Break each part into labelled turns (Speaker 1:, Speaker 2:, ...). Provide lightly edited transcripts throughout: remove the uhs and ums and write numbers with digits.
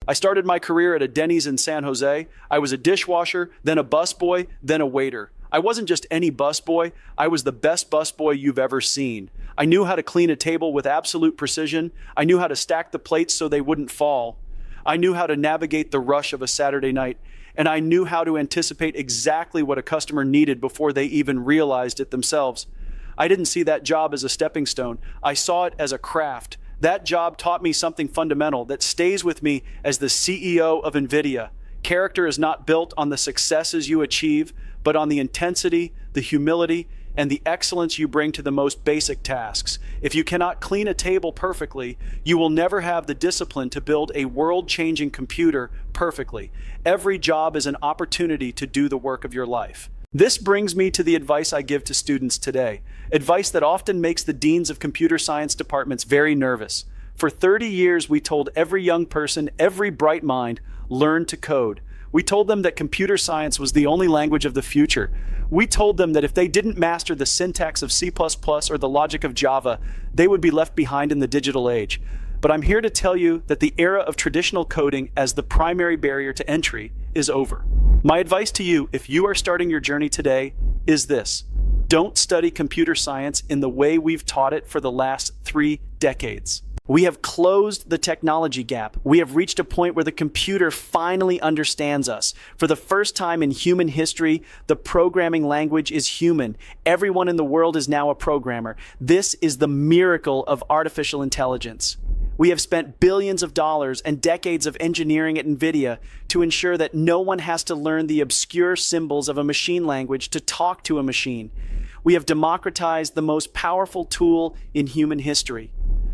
Speaker 1: I started my career at a Denny's in San Jose. I was a dishwasher, then a busboy, then a waiter. I wasn't just any busboy, I was the best busboy you've ever seen. I knew how to clean a table with absolute precision. I knew how to stack the plates so they wouldn't fall. I knew how to navigate the rush of a Saturday night, and I knew how to anticipate exactly what a customer needed before they even realized it themselves. I didn't see that job as a stepping stone. I saw it as a craft. That job taught me something fundamental that stays with me as the CEO of NVIDIA. Character is not built on the successes you achieve, but on the intensity, the humility, and the excellence you bring to the most basic tasks. If you cannot clean a table perfectly, you will never have the discipline to build a world-changing computer perfectly. Every job is an opportunity to do the work of your life. This brings me to the advice I give to students today, advice that often makes the deans of computer science departments very nervous. For 30 years, we told every young person, every bright mind, learn to code. We told them that computer science was the only language of the future. We told them that if they didn't master the syntax of C++ or the logic of Java, they would be left behind in the digital age. But I'm here to tell you that the era of traditional coding as the primary barrier to entry is over. My advice to you, if you are starting your journey today, is this. Don't study computer science in the way we've taught it for the last 3 decades. We have closed the technology gap. We have reached a point where the computer finally understands us. For the first time in human history, the programming language is human. Everyone in the world is now a programmer. This is the miracle of artificial intelligence. We have spent billions of dollars and decades of engineering at NVIDIA to ensure that no one has to learn the obscure symbols of a machine language to talk to a machine. We have democratized the most powerful tool in human history.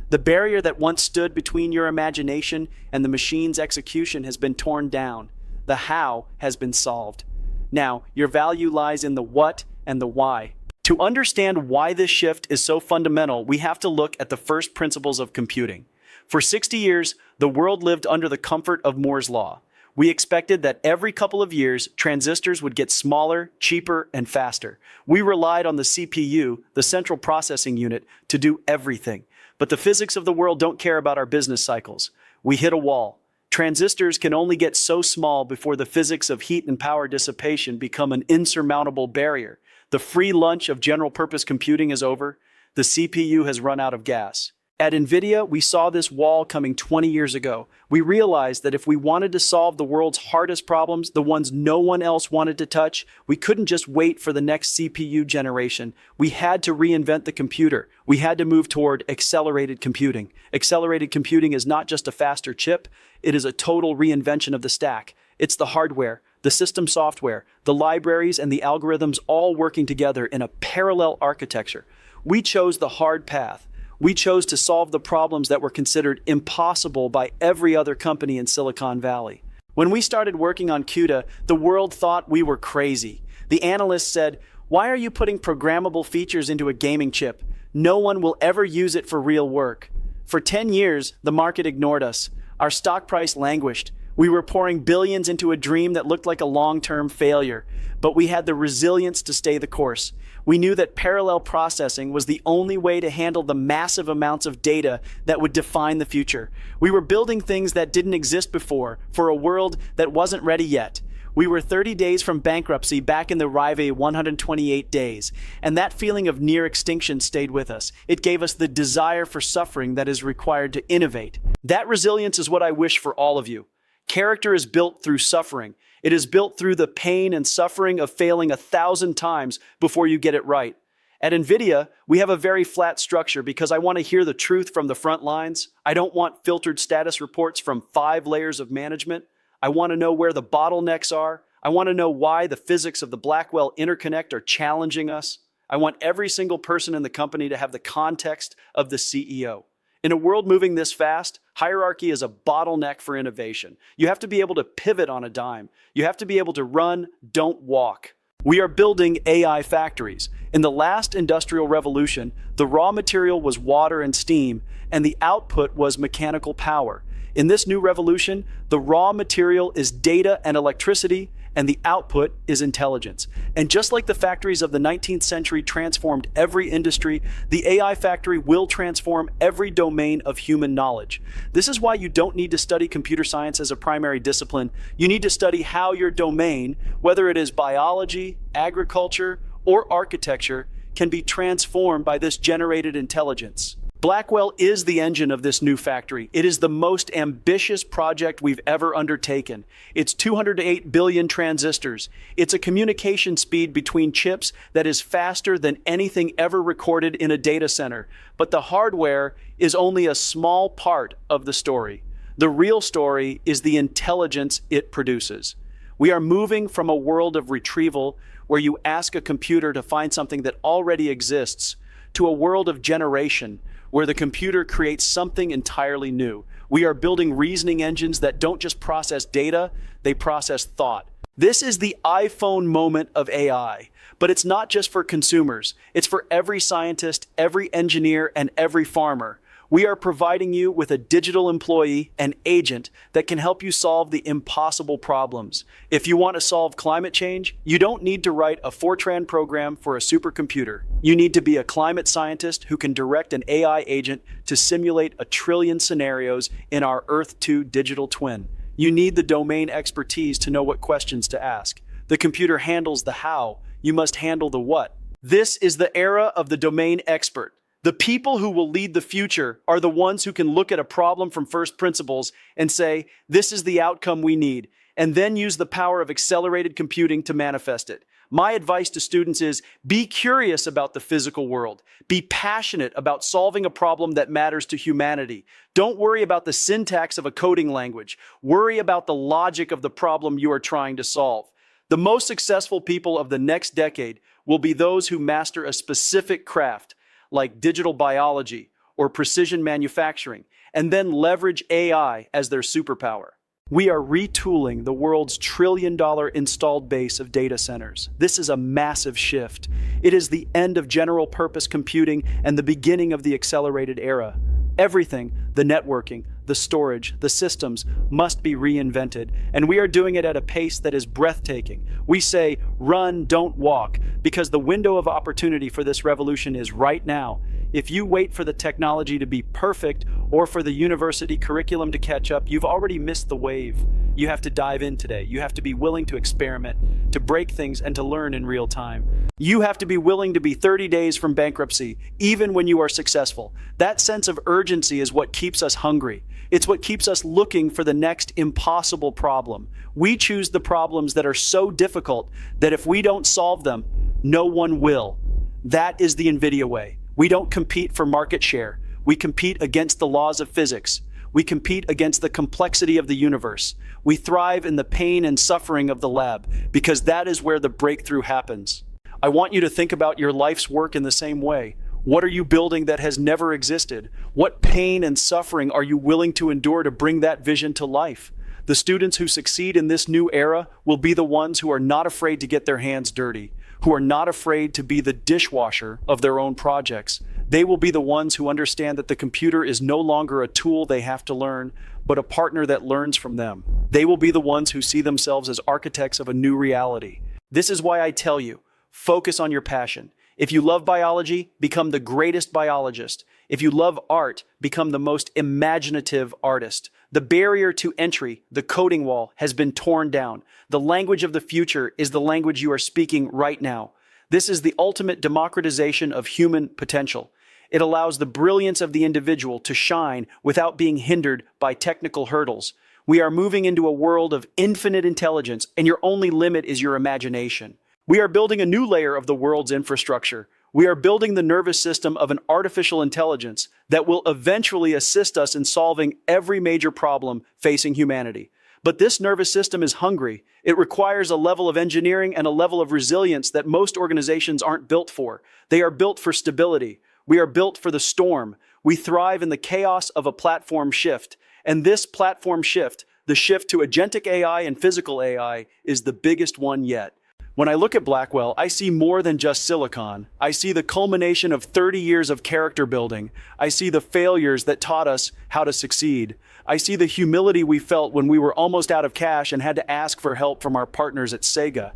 Speaker 1: The barrier that once stood between your imagination and the machine's execution has been torn down. The how has been solved. Now, your value lies in the what and the why. To understand why this shift is so fundamental, we have to look at the first principles of computing. For 60 years, the world lived under the comfort of Moore's law. We expected that every couple of years, transistors would get smaller, cheaper, and faster. We relied on the CPU, the central processing unit, to do everything. But the physics of the world don't care about our business cycles. We hit a wall. Transistors can only get so small before the physics of heat and power dissipation become an insurmountable barrier. The free lunch of general-purpose computing is over. The CPU has run out of gas. At NVIDIA, we saw this wall coming 20 years ago. We realized that if we wanted to solve the world's hardest problems, the ones no one else wanted to touch, we couldn't just wait for the next CPU generation. We had to reinvent the computer. We had to move toward accelerated computing. Accelerated computing is not just a faster chip, it is a total reinvention of the stack. It's the hardware, the system software, the libraries, and the algorithms all working together in a parallel architecture. We chose the hard path. We chose to solve the problems that were considered impossible by every other company in Silicon Valley. When we started working on CUDA, the world thought we were crazy. The analysts said, "Why are you putting programmable features into a gaming chip? No one will ever use it for real work." For 10 years, the market ignored us. Our stock price languished. We were pouring billions into a dream that looked like a long-term failure, but we had the resilience to stay the course. We knew that parallel processing was the only way to handle the massive amounts of data that would define the future. We were building things that didn't exist before, for a world that wasn't ready yet. We were 30 days from bankruptcy back in the Rive 128 days, and that feeling of near extinction stayed with us. It gave us the desire for suffering that is required to innovate. That resilience is what I wish for all of you. Character is built through suffering. It is built through the pain and suffering of failing 1,000 times before you get it right. At NVIDIA, we have a very flat structure because I want to hear the truth from the front lines. I don't want filtered status reports from 5 layers of management. I want to know where the bottlenecks are. I want to know why the physics of the Blackwell interconnect are challenging us. I want every single person in the company to have the context of the CEO. In a world moving this fast, hierarchy is a bottleneck for innovation. You have to be able to pivot on a dime. You have to be able to run, don't walk. We are building AI factories. In the last industrial revolution, the raw material was water and steam, and the output was mechanical power. In this new revolution, the raw material is data and electricity, and the output is intelligence. And just like the factories of the 19th century transformed every industry, the AI factory will transform every domain of human knowledge. This is why you don't need to study computer science as a primary discipline. You need to study how your domain, whether it is biology, agriculture, or architecture, can be transformed by this generated intelligence. Blackwell is the engine of this new factory. It is the most ambitious project we've ever undertaken. It's 208 billion transistors. It's a communication speed between chips that is faster than anything ever recorded in a data center. But the hardware is only a small part of the story. The real story is the intelligence it produces. We are moving from a world of retrieval where you ask a computer to find something that already exists to a world of generation where the computer creates something entirely new. We are building reasoning engines that don't just process data, they process thought. This is the iPhone moment of AI, but it's not just for consumers. It's for every scientist, every engineer, and every farmer. We are providing you with a digital employee, an agent, that can help you solve the impossible problems. If you want to solve climate change, you don't need to write a Fortran program for a supercomputer. You need to be a climate scientist who can direct an AI agent to simulate 1 trillion scenarios in our Earth 2 digital twin. You need the domain expertise to know what questions to ask. The computer handles the how. You must handle the what. This is the era of the domain expert. The people who will lead the future are the ones who can look at a problem from first principles and say, this is the outcome we need, and then use the power of accelerated computing to manifest it. My advice to students is, be curious about the physical world. Be passionate about solving a problem that matters to humanity. Don't worry about the syntax of a coding language. Worry about the logic of the problem you are trying to solve. The most successful people of the next decade will be those who master a specific craft, like digital biology or precision manufacturing, and then leverage AI as their superpower. We are retooling the world's trillion-dollar installed base of data centers. This is a massive shift. It is the end of general-purpose computing and the beginning of the accelerated era. Everything, the networking, the storage, the systems, must be reinvented, and we are doing it at a pace that is breathtaking. We say, run, don't walk, because the window of opportunity for this revolution is right now. If you wait for the technology to be perfect or for the university curriculum to catch up, you've already missed the wave. You have to dive in today. You have to be willing to experiment, to break things, and to learn in real time. You have to be willing to be 30 days from bankruptcy, even when you are successful. That sense of urgency is what keeps us hungry. It's what keeps us looking for the next impossible problem. We choose the problems that are so difficult that if we don't solve them, no one will. That is the NVIDIA way. We don't compete for market share. We compete against the laws of physics. We compete against the complexity of the universe. We thrive in the pain and suffering of the lab, because that is where the breakthrough happens. I want you to think about your life's work in the same way. What are you building that has never existed? What pain and suffering are you willing to endure to bring that vision to life? The students who succeed in this new era will be the ones who are not afraid to get their hands dirty, who are not afraid to be the dishwasher of their own projects. They will be the ones who understand that the computer is no longer a tool they have to learn, but a partner that learns from them. They will be the ones who see themselves as architects of a new reality. This is why I tell you, focus on your passion. If you love biology, become the greatest biologist. If you love art, become the most imaginative artist. The barrier to entry, the coding wall, has been torn down. The language of the future is the language you are speaking right now. This is the ultimate democratization of human potential. It allows the brilliance of the individual to shine without being hindered by technical hurdles. We are moving into a world of infinite intelligence, and your only limit is your imagination. We are building a new layer of the world's infrastructure. We are building the nervous system of an artificial intelligence that will eventually assist us in solving every major problem facing humanity. But this nervous system is hungry. It requires a level of engineering and a level of resilience that most organizations aren't built for. They are built for stability. We are built for the storm. We thrive in the chaos of a platform shift. And this platform shift, the shift to agentic AI and physical AI, is the biggest one yet. When I look at Blackwell, I see more than just silicon. I see the culmination of 30 years of character building. I see the failures that taught us how to succeed. I see the humility we felt when we were almost out of cash and had to ask for help from our partners at Sega.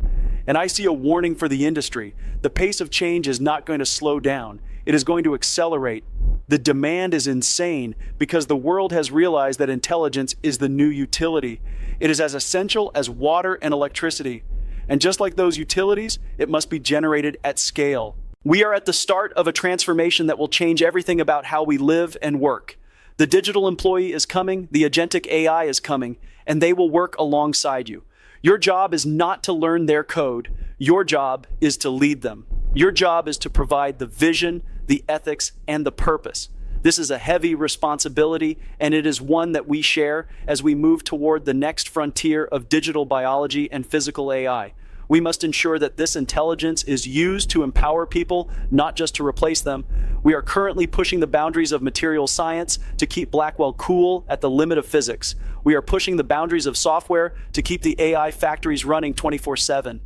Speaker 1: And I see a warning for the industry. The pace of change is not going to slow down. It is going to accelerate. The demand is insane because the world has realized that intelligence is the new utility. It is as essential as water and electricity. And just like those utilities, it must be generated at scale. We are at the start of a transformation that will change everything about how we live and work. The digital employee is coming, the agentic AI is coming, and they will work alongside you. Your job is not to learn their code. Your job is to lead them. Your job is to provide the vision, the ethics, and the purpose. This is a heavy responsibility, and it is one that we share as we move toward the next frontier of digital biology and physical AI. We must ensure that this intelligence is used to empower people, not just to replace them. We are currently pushing the boundaries of material science to keep Blackwell cool at the limit of physics. We are pushing the boundaries of software to keep the AI factories running 24/7.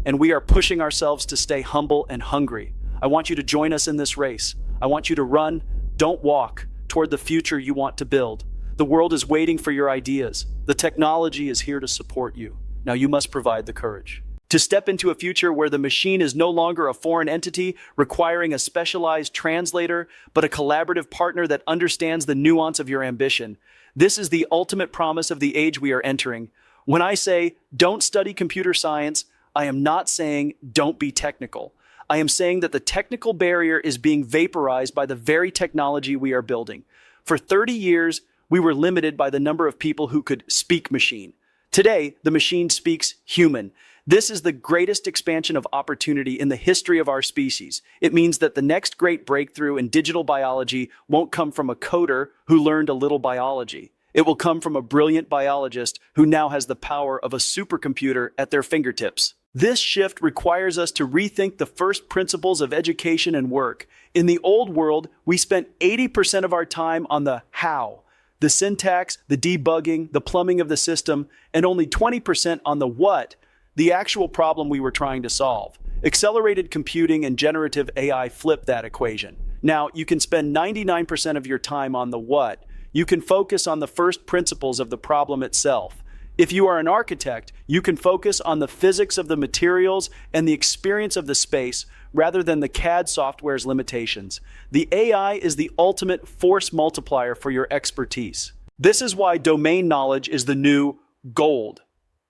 Speaker 1: And we are pushing ourselves to stay humble and hungry. I want you to join us in this race. I want you to run, don't walk, toward the future you want to build. The world is waiting for your ideas. The technology is here to support you. Now you must provide the courage to step into a future where the machine is no longer a foreign entity requiring a specialized translator, but a collaborative partner that understands the nuance of your ambition. This is the ultimate promise of the age we are entering. When I say, don't study computer science, I am not saying don't be technical. I am saying that the technical barrier is being vaporized by the very technology we are building. For 30 years, we were limited by the number of people who could speak machine. Today, the machine speaks human. This is the greatest expansion of opportunity in the history of our species. It means that the next great breakthrough in digital biology won't come from a coder who learned a little biology. It will come from a brilliant biologist who now has the power of a supercomputer at their fingertips. This shift requires us to rethink the first principles of education and work. In the old world, we spent 80% of our time on the how, the syntax, the debugging, the plumbing of the system, and only 20% on the what, the actual problem we were trying to solve. Accelerated computing and generative AI flip that equation. Now, you can spend 99% of your time on the what. You can focus on the first principles of the problem itself. If you are an architect, you can focus on the physics of the materials and the experience of the space rather than the CAD software's limitations. The AI is the ultimate force multiplier for your expertise. This is why domain knowledge is the new gold.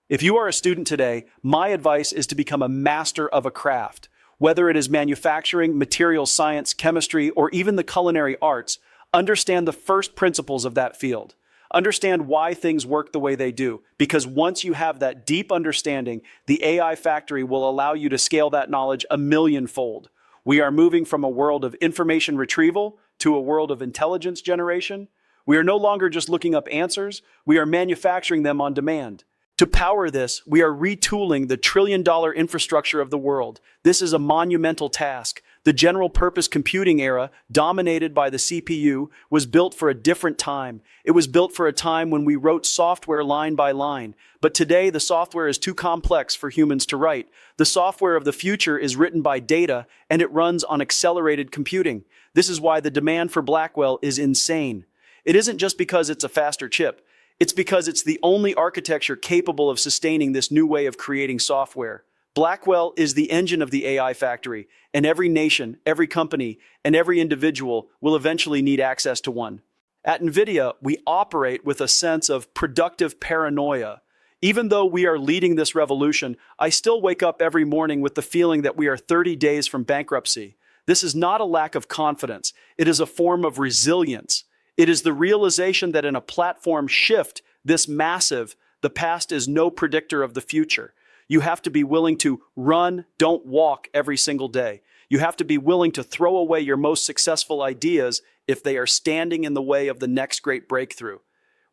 Speaker 1: If you are a student today, my advice is to become a master of a craft. Whether it is manufacturing, material science, chemistry, or even the culinary arts, understand the first principles of that field. Understand why things work the way they do, because once you have that deep understanding, the AI factory will allow you to scale that knowledge a millionfold. We are moving from a world of information retrieval to a world of intelligence generation. We are no longer just looking up answers, we are manufacturing them on demand. To power this, we are retooling the trillion-dollar infrastructure of the world. This is a monumental task. The general-purpose computing era, dominated by the CPU, was built for a different time. It was built for a time when we wrote software line by line. But today, the software is too complex for humans to write. The software of the future is written by data, and it runs on accelerated computing. This is why the demand for Blackwell is insane. It isn't just because it's a faster chip. It's because it's the only architecture capable of sustaining this new way of creating software. Blackwell is the engine of the AI factory, and every nation, every company, and every individual will eventually need access to one. At NVIDIA, we operate with a sense of productive paranoia. Even though we are leading this revolution, I still wake up every morning with the feeling that we are 30 days from bankruptcy. This is not a lack of confidence. It is a form of resilience. It is the realization that in a platform shift this massive, the past is no predictor of the future. You have to be willing to run, don't walk every single day. You have to be willing to throw away your most successful ideas if they are standing in the way of the next great breakthrough.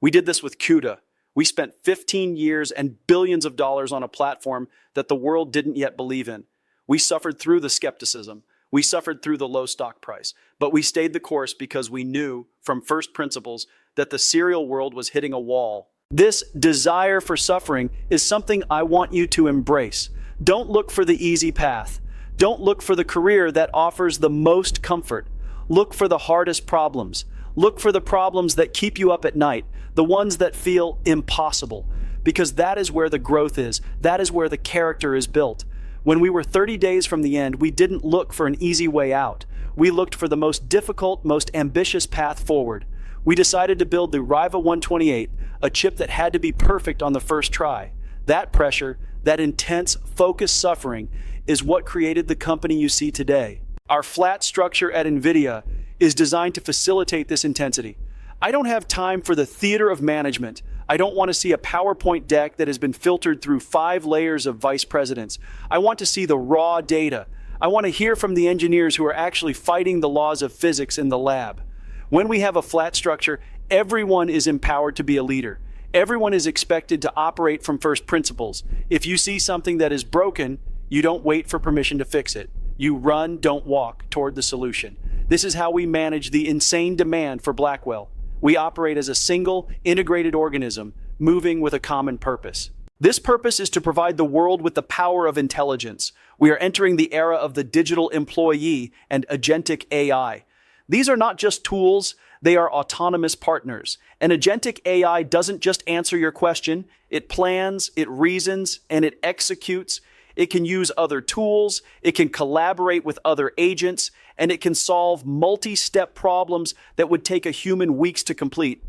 Speaker 1: We did this with CUDA. We spent 15 years and billions of dollars on a platform that the world didn't yet believe in. We suffered through the skepticism. We suffered through the low stock price, but we stayed the course because we knew from first principles that the serial world was hitting a wall. This desire for suffering is something I want you to embrace. Don't look for the easy path. Don't look for the career that offers the most comfort. Look for the hardest problems. Look for the problems that keep you up at night, the ones that feel impossible, because that is where the growth is. That is where the character is built. When we were 30 days from the end, we didn't look for an easy way out. We looked for the most difficult, most ambitious path forward. We decided to build the Riva 128, a chip that had to be perfect on the first try. That pressure, that intense, focused suffering, is what created the company you see today. Our flat structure at NVIDIA is designed to facilitate this intensity. I don't have time for the theater of management. I don't want to see a PowerPoint deck that has been filtered through 5 layers of vice presidents. I want to see the raw data. I want to hear from the engineers who are actually fighting the laws of physics in the lab. When we have a flat structure, everyone is empowered to be a leader. Everyone is expected to operate from first principles. If you see something that is broken, you don't wait for permission to fix it. You run, don't walk, toward the solution. This is how we manage the insane demand for Blackwell. We operate as a single, integrated organism, moving with a common purpose. This purpose is to provide the world with the power of intelligence. We are entering the era of the digital employee and agentic AI. These are not just tools, they are autonomous partners. An agentic AI doesn't just answer your question, it plans, it reasons, and it executes. It can use other tools, it can collaborate with other agents, and it can solve multi-step problems that would take a human weeks to complete.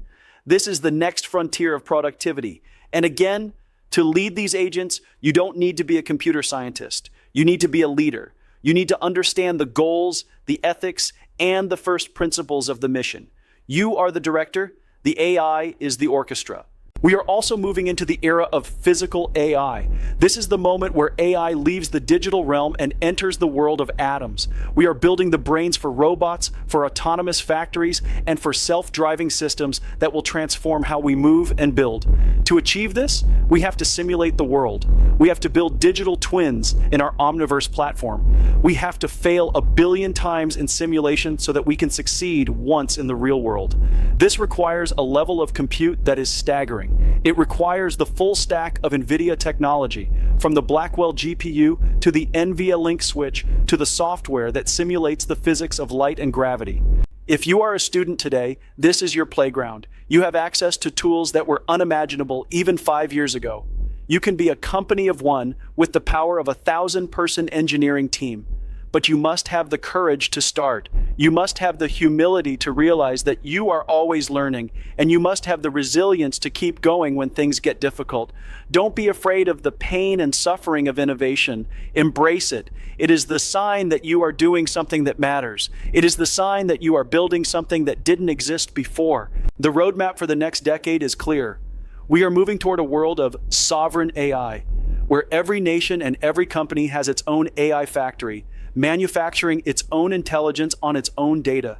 Speaker 1: This is the next frontier of productivity. And again, to lead these agents, you don't need to be a computer scientist. You need to be a leader. You need to understand the goals, the ethics, and the first principles of the mission. You are the director, the AI is the orchestra. We are also moving into the era of physical AI. This is the moment where AI leaves the digital realm and enters the world of atoms. We are building the brains for robots, for autonomous factories, and for self-driving systems that will transform how we move and build. To achieve this, we have to simulate the world. We have to build digital twins in our Omniverse platform. We have to fail 1 billion times in simulation so that we can succeed once in the real world. This requires a level of compute that is staggering. It requires the full stack of NVIDIA technology, from the Blackwell GPU to the NVLink switch to the software that simulates the physics of light and gravity. If you are a student today, this is your playground. You have access to tools that were unimaginable even 5 years ago. You can be a company of one with the power of a 1,000-person engineering team. But you must have the courage to start. You must have the humility to realize that you are always learning, and you must have the resilience to keep going when things get difficult. Don't be afraid of the pain and suffering of innovation. Embrace it. It is the sign that you are doing something that matters. It is the sign that you are building something that didn't exist before. The roadmap for the next decade is clear. We are moving toward a world of sovereign AI, where every nation and every company has its own AI factory, manufacturing its own intelligence on its own data.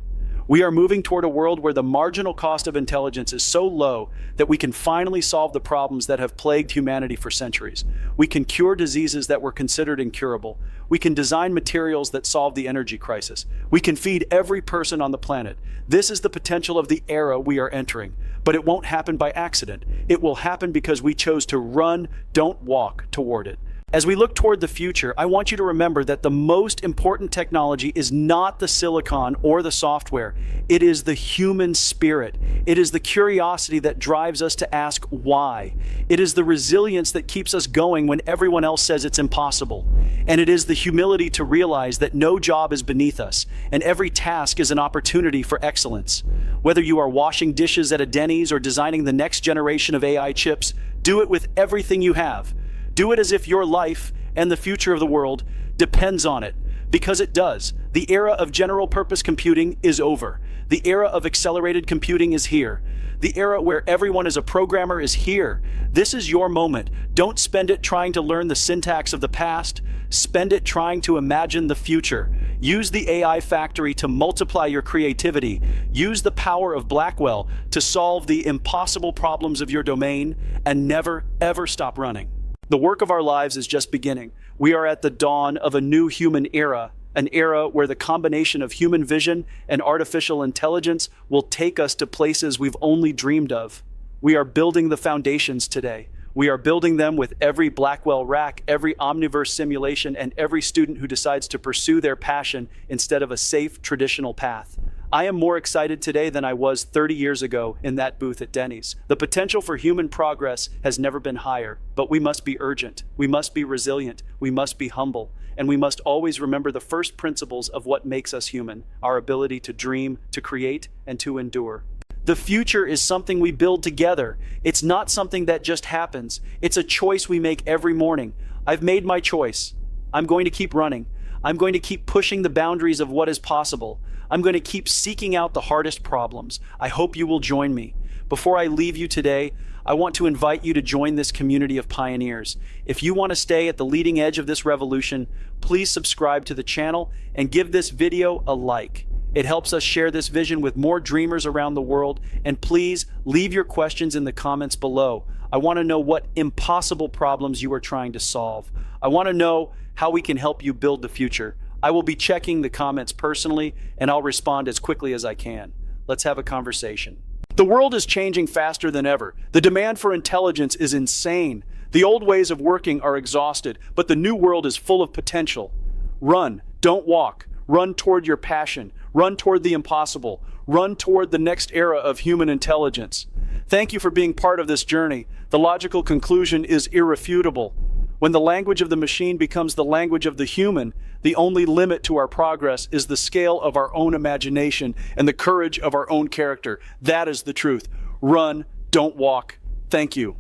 Speaker 1: We are moving toward a world where the marginal cost of intelligence is so low that we can finally solve the problems that have plagued humanity for centuries. We can cure diseases that were considered incurable. We can design materials that solve the energy crisis. We can feed every person on the planet. This is the potential of the era we are entering. But it won't happen by accident. It will happen because we chose to run, don't walk, toward it. As we look toward the future, I want you to remember that the most important technology is not the silicon or the software. It is the human spirit. It is the curiosity that drives us to ask why. It is the resilience that keeps us going when everyone else says it's impossible. And it is the humility to realize that no job is beneath us, and every task is an opportunity for excellence. Whether you are washing dishes at a Denny's or designing the next generation of AI chips, do it with everything you have. Do it as if your life and the future of the world depends on it, because it does. The era of general purpose computing is over. The era of accelerated computing is here. The era where everyone is a programmer is here. This is your moment. Don't spend it trying to learn the syntax of the past. Spend it trying to imagine the future. Use the AI factory to multiply your creativity. Use the power of Blackwell to solve the impossible problems of your domain, and never, ever stop running. The work of our lives is just beginning. We are at the dawn of a new human era, an era where the combination of human vision and artificial intelligence will take us to places we've only dreamed of. We are building the foundations today. We are building them with every Blackwell rack, every Omniverse simulation, and every student who decides to pursue their passion instead of a safe, traditional path. I am more excited today than I was 30 years ago in that booth at Denny's. The potential for human progress has never been higher, but we must be urgent, we must be resilient, we must be humble, and we must always remember the first principles of what makes us human, our ability to dream, to create, and to endure. The future is something we build together. It's not something that just happens. It's a choice we make every morning. I've made my choice. I'm going to keep running. I'm going to keep pushing the boundaries of what is possible. I'm going to keep seeking out the hardest problems. I hope you will join me. Before I leave you today, I want to invite you to join this community of pioneers. If you want to stay at the leading edge of this revolution, please subscribe to the channel and give this video a like. It helps us share this vision with more dreamers around the world. And please leave your questions in the comments below. I want to know what impossible problems you are trying to solve. I want to know how we can help you build the future. I will be checking the comments personally, and I'll respond as quickly as I can. Let's have a conversation. The world is changing faster than ever. The demand for intelligence is insane. The old ways of working are exhausted, but the new world is full of potential. Run, don't walk. Run toward your passion. Run toward the impossible. Run toward the next era of human intelligence. Thank you for being part of this journey. The logical conclusion is irrefutable. When the language of the machine becomes the language of the human, the only limit to our progress is the scale of our own imagination and the courage of our own character. That is the truth. Run, don't walk. Thank you.